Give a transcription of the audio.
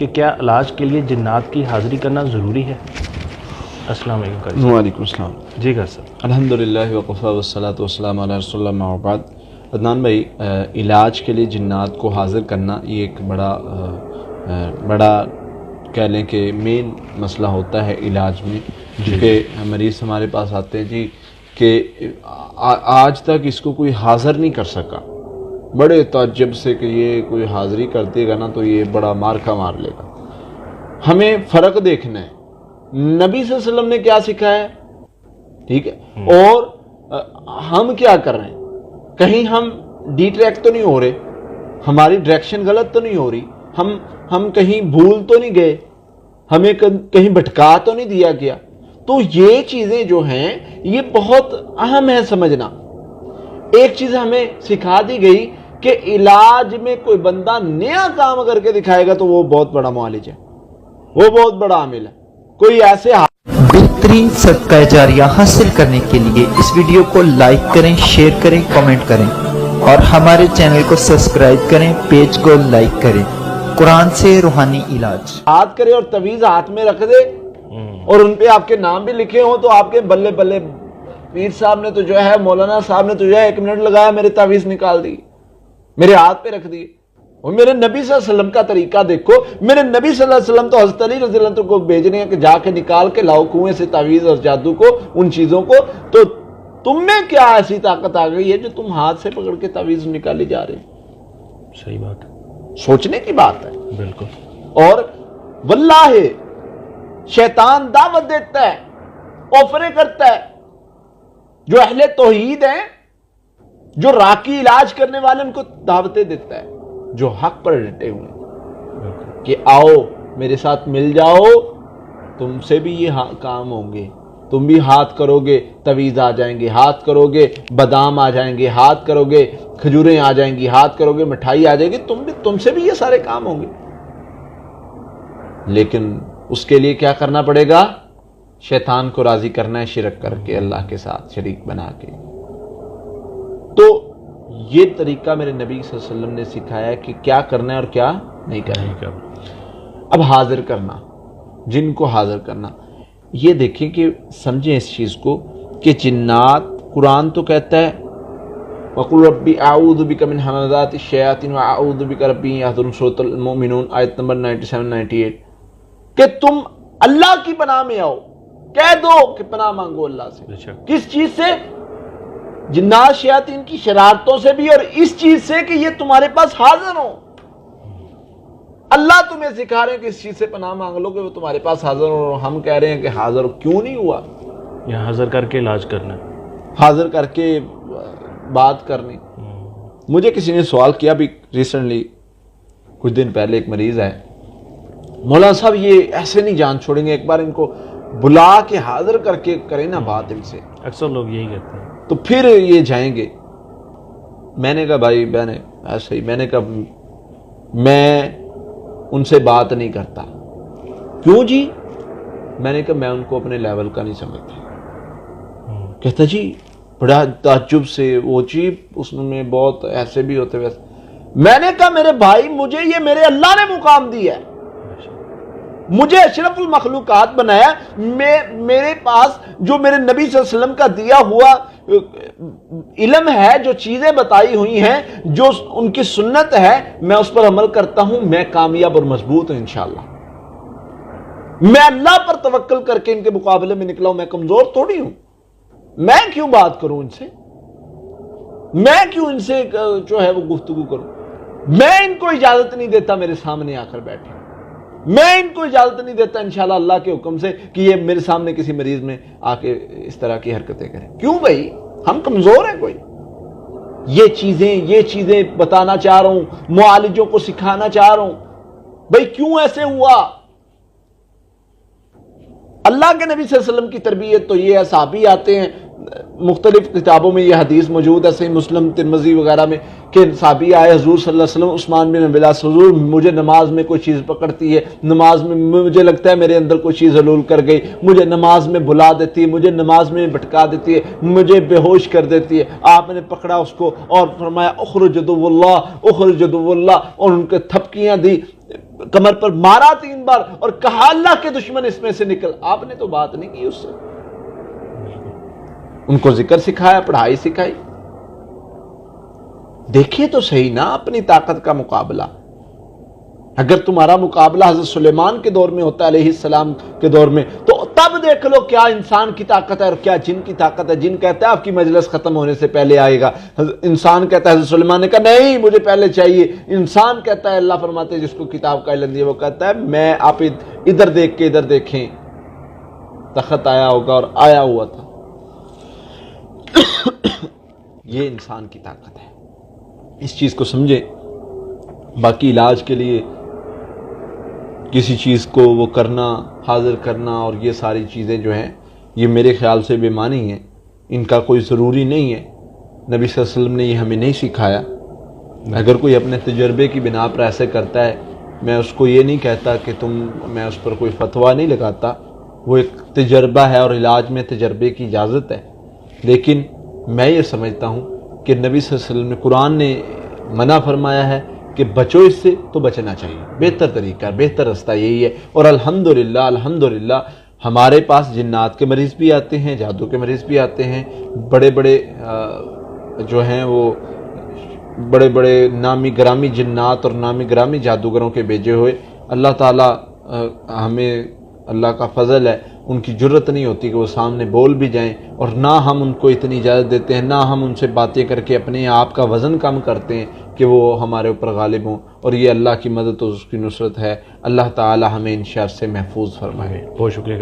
کہ کیا علاج کے لیے جنات کی حاضری کرنا ضروری ہے؟ السلام علیکم قاری صاحب۔ وعلیکم السلام۔ جی قاری صاحب۔ الحمدللہ وقفا والصلاۃ والسلام علی رسول اللہ اما بعد۔ عدنان بھائی، علاج کے لیے جنات کو حاضر کرنا یہ ایک بڑا کہہ لیں کہ مین مسئلہ ہوتا ہے علاج میں، کیونکہ مریض ہمارے پاس آتے ہیں جی کہ آج تک اس کو کوئی حاضر نہیں کر سکا، بڑے تعجب سے کہ یہ کوئی حاضری کر دے گا نا تو یہ بڑا مارکا مار لے گا۔ ہمیں فرق دیکھنا ہے، نبی صلی اللہ علیہ وسلم نے کیا سکھایا ہے، ٹھیک ہے، اور ہم کیا کر رہے ہیں۔ کہیں ہم ڈی ٹریک تو نہیں ہو رہے، ہماری ڈائریکشن غلط تو نہیں ہو رہی، ہم کہیں بھول تو نہیں گئے، ہمیں کہیں بھٹکا تو نہیں دیا گیا۔ تو یہ چیزیں جو ہیں یہ بہت اہم ہے سمجھنا۔ ایک چیز ہمیں سکھا دی گئی کہ علاج میں کوئی بندہ نیا کام کر کے دکھائے گا تو وہ بہت بڑا معالج ہے، وہ بہت بڑا عامل ہے۔ کوئی ایسے بہترین صدقہ جاریہ حاصل کرنے کے لیے اس ویڈیو کو لائک کریں، شیئر کریں، کمنٹ کریں اور ہمارے چینل کو سبسکرائب کریں، پیج کو لائک کریں۔ قرآن سے روحانی علاج ہاتھ کرے اور تعویذ ہاتھ میں رکھ دے اور ان پہ آپ کے نام بھی لکھے ہوں تو آپ کے بلے بلے، پیر صاحب نے تو جو ہے، مولانا صاحب نے تو جو ہے 1 منٹ لگایا، میرے تعویذ نکال دی، میرے ہاتھ پہ رکھ دی۔ اور میرے نبی صلی اللہ علیہ وسلم کا طریقہ دیکھو، میرے نبی صلی اللہ علیہ وسلم تو حضرت علی رضی اللہ عنہ کو بھیج رہے ہیں کہ جا کے نکال کے لاؤ کنویں سے تعویذ اور جادو کو، ان چیزوں کو۔ تو تم میں کیا ایسی طاقت آ گئی ہے جو تم ہاتھ سے پکڑ کے تعویذ نکالی جا رہے ہیں؟ صحیح بات ہے، سوچنے کی بات ہے۔ بالکل۔ اور واللہ شیطان دعوت دیتا ہے، آفریں کرتا ہے، جو اہل توحید ہیں، جو راکی علاج کرنے والے، ان کو دعوتیں دیتا ہے جو حق پر ڈٹے ہوئے ہیں کہ آؤ میرے ساتھ مل جاؤ، تم سے بھی یہ کام ہوں گے، تم بھی ہاتھ کرو گے تعویذ آ جائیں گے، ہاتھ کرو گے بادام آ جائیں گے، ہاتھ کرو گے کھجوریں آ جائیں گی، ہاتھ کرو گے مٹھائی آ جائے گی، تم سے بھی یہ سارے کام ہوں گے۔ لیکن اس کے لیے کیا کرنا پڑے گا؟ شیطان کو راضی کرنا ہے، شرک کر کے، اللہ کے ساتھ شریک بنا کے۔ تو یہ طریقہ میرے نبی صلی اللہ علیہ وسلم نے سکھایا ہے کہ کیا کرنا ہے اور کیا نہیں کرنا ہے۔ اب حاضر کرنا، جن کو حاضر کرنا، یہ دیکھیں کہ سمجھیں اس چیز کو کہ جنات، قرآن تو کہتا ہے وَقُلْ رَبِّ أَعُوذُ بِكَ مِنْ ہَمَزَاتِ الشَّيَاطِينِ وَأَعُوذُ بِكَ رَبِّ أَن يَحْضُرُونِ سورۃ المؤمنون آیت نمبر 97-98، کہ تم اللہ کی پناہ میں آؤ، کہہ دو کہ پناہ مانگو اللہ سے۔ کس چیز سے؟ جنات شیاطین کی شرارتوں سے بھی، اور اس چیز سے کہ یہ تمہارے پاس حاضر ہوں۔ اللہ تمہیں سکھا رہے ہیں کہ اس چیز سے پناہ مانگ لو کہ وہ تمہارے پاس حاضر ہوں، اور ہم کہہ رہے ہیں کہ حاضر کیوں نہیں ہوا؟ یہاں حاضر کر کے علاج کرنا، حاضر کر کے بات کرنی۔ مجھے کسی نے سوال کیا بھی ریسنٹلی، کچھ دن پہلے، ایک مریض ہے، مولانا صاحب یہ ایسے نہیں جان چھوڑیں گے، ایک بار ان کو بلا کے حاضر کر کے کریں نا بات ان سے۔ اکثر لوگ یہی کہتے ہیں تو پھر یہ جائیں گے۔ میں نے کہا بھائی بہنے ایسے ہی، میں نے کہا میں ان سے بات نہیں کرتا۔ کیوں جی؟ میں نے کہا میں ان کو اپنے لیول کا نہیں سمجھتا۔ کہتا جی بڑا تعجب سے، وہ جی اس میں بہت ایسے بھی ہوتے ویسے۔ میں نے کہا میرے بھائی، مجھے یہ میرے اللہ نے مقام دیا ہے، مجھے اشرف المخلوقات بنایا، میرے پاس جو میرے نبی صلی اللہ علیہ وسلم کا دیا ہوا علم ہے، جو چیزیں بتائی ہوئی ہیں، جو ان کی سنت ہے، میں اس پر عمل کرتا ہوں، میں کامیاب اور مضبوط ہوں انشاءاللہ۔ میں اللہ پر توکل کر کے ان کے مقابلے میں نکلا ہوں، میں کمزور تھوڑی ہوں۔ میں کیوں بات کروں ان سے؟ میں کیوں ان سے جو ہے وہ گفتگو کروں؟ میں ان کو اجازت نہیں دیتا میرے سامنے آ کر بیٹھے، میں ان کو اجازت نہیں دیتا انشاءاللہ اللہ کے حکم سے کہ یہ میرے سامنے کسی مریض میں آ کے اس طرح کی حرکتیں کریں۔ کیوں بھائی؟ ہم کمزور ہیں کوئی؟ یہ چیزیں بتانا چاہ رہا ہوں، معالجوں کو سکھانا چاہ رہا ہوں۔ بھائی کیوں ایسے ہوا؟ اللہ کے نبی صلی اللہ علیہ وسلم کی تربیت تو یہ ہے، صحابی آتے ہیں، مختلف کتابوں میں یہ حدیث موجود ہے، صحیح مسلم، ترمذی وغیرہ میں، کہ صحابی آئے حضور صلی اللہ علیہ وسلم، عثمان بن عباس، حضور مجھے نماز میں کوئی چیز پکڑتی ہے، نماز میں مجھے لگتا ہے میرے اندر کوئی چیز حلول کر گئی، مجھے نماز میں بھلا دیتی ہے، مجھے نماز میں بھٹکا دیتی ہے، مجھے بے ہوش کر دیتی ہے۔ آپ نے پکڑا اس کو اور فرمایا اخرج عدو اللہ، اخرج عدو اللہ، اور ان کے تھپکیاں دی۔ کمر پر مارا 3 بار اور کہا اللہ کے دشمن اس میں سے نکل. آپ نے تو بات نہیں کی اس سے. ان کو ذکر سکھایا, پڑھائی سکھائی. دیکھیے تو صحیح نا اپنی طاقت کا مقابلہ. اگر تمہارا مقابلہ حضرت سلیمان کے دور میں ہوتا ہے علیہ السلام کے دور میں, تو تب دیکھ لو کیا انسان کی طاقت ہے اور کیا جن کی طاقت ہے. جن کہتا ہے آپ کی مجلس ختم ہونے سے پہلے آئے گا, انسان کہتا ہے, حضرت سلیمان نے کہا نہیں مجھے پہلے چاہیے. انسان کہتا ہے, اللہ فرماتے ہیں جس کو کتاب کا علم دیا وہ کہتا ہے میں, آپ ادھر دیکھ کے ادھر دیکھیں, تخت آیا ہوگا اور آیا ہوا تھا. یہ انسان کی طاقت ہے, اس چیز کو سمجھیں. باقی علاج کے لیے کسی چیز کو وہ کرنا, حاضر کرنا اور یہ ساری چیزیں جو ہیں یہ میرے خیال سے بے معنی ہیں, ان کا کوئی ضروری نہیں ہے. نبی صلی اللہ علیہ وسلم نے یہ ہمیں نہیں سکھایا. اگر کوئی اپنے تجربے کی بنا پر ایسے کرتا ہے, میں اس کو یہ نہیں کہتا کہ میں اس پر کوئی فتویٰ نہیں لگاتا, وہ ایک تجربہ ہے اور علاج میں تجربے کی اجازت ہے. لیکن میں یہ سمجھتا ہوں کہ نبی صلی اللہ علیہ وسلم نے, قرآن نے منع فرمایا ہے کہ بچو اس سے, تو بچنا چاہیے. بہتر طریقہ, بہتر رستہ یہی ہے. اور الحمدللہ ہمارے پاس جنات کے مریض بھی آتے ہیں, جادو کے مریض بھی آتے ہیں, بڑے بڑے جو ہیں وہ بڑے بڑے نامی گرامی جنات اور نامی گرامی جادوگروں کے بھیجے ہوئے. اللہ تعالیٰ ہمیں, اللہ کا فضل ہے, ان کی جرت نہیں ہوتی کہ وہ سامنے بول بھی جائیں, اور نہ ہم ان کو اتنی اجازت دیتے ہیں, نہ ہم ان سے باتیں کر کے اپنے آپ کا وزن کم کرتے ہیں کہ وہ ہمارے اوپر غالب ہوں. اور یہ اللہ کی مدد اور اس کی نصرت ہے. اللہ تعالی ہمیں ان شر سے محفوظ فرمائے. بہت شکریہ.